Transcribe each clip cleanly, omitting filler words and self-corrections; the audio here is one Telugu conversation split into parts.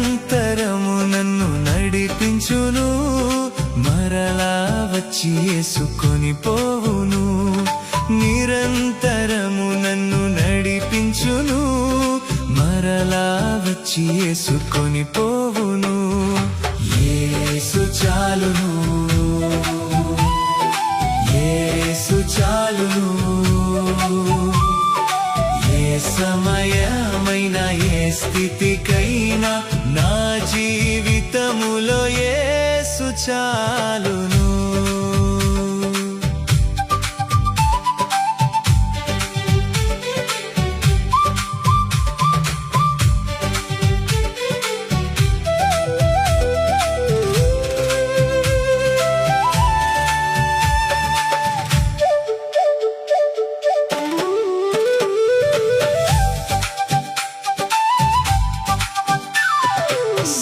నిరంతరము నన్ను నడిపించును, మరలా వచ్చి యేసుకొని పోవును. నిరంతరము నన్ను నడిపించును, మరలా వచ్చి యేసుకొని పోవును. యేసు చాలును, యేసు చాలును. ఏ సమయమైనా ఏ స్థితికైనా నా జీవితములో యేసు చాలును.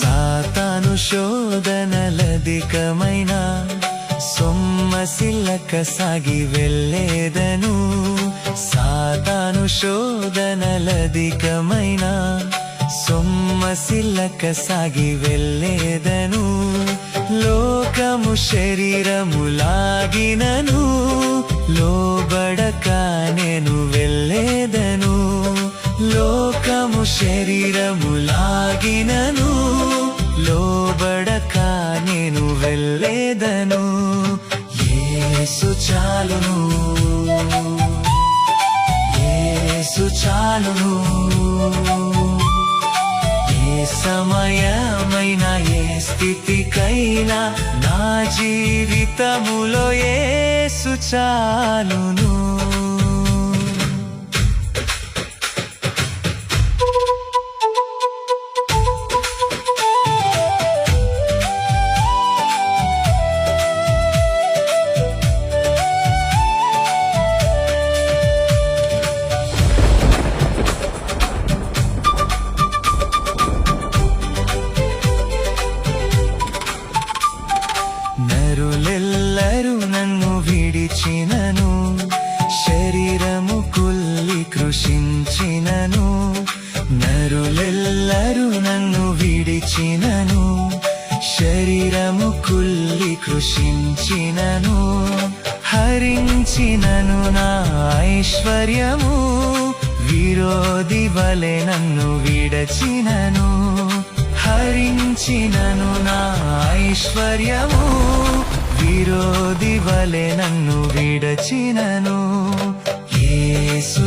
సాతాను శోధనలధికమైన సొమ్మసిల్లక సాగి వెళ్ళేదను. సాతాను శోధనలధికమైన సొమ్మసిల్లక సాగి వెళ్ళేదను. లోకము శరీరము లాగినను లోబడక నేను వెళ్ళేదను. లోకము శరీరము లాగినను లోబడక నేను వెళ్ళేదను. యేసు చాలును, యేసు చాలును. ఏ సమయమైనా ఏ స్థితికైనా నా జీవితములో యేసు చాలును. నరులెల్లరూ నన్ను విడిచినను, శరీరము కుల్లి కృషించినను. నరులెల్లరూ నన్ను విడిచినను, శరీరము కుల్లి కృషించినను. హరించినను నా ఐశ్వర్యము, విరోధి వలె నన్ను విడచినను. హరించినను నా ఐశ్వర్యము, విరోధి వలె నన్ను విడచినను. యేసు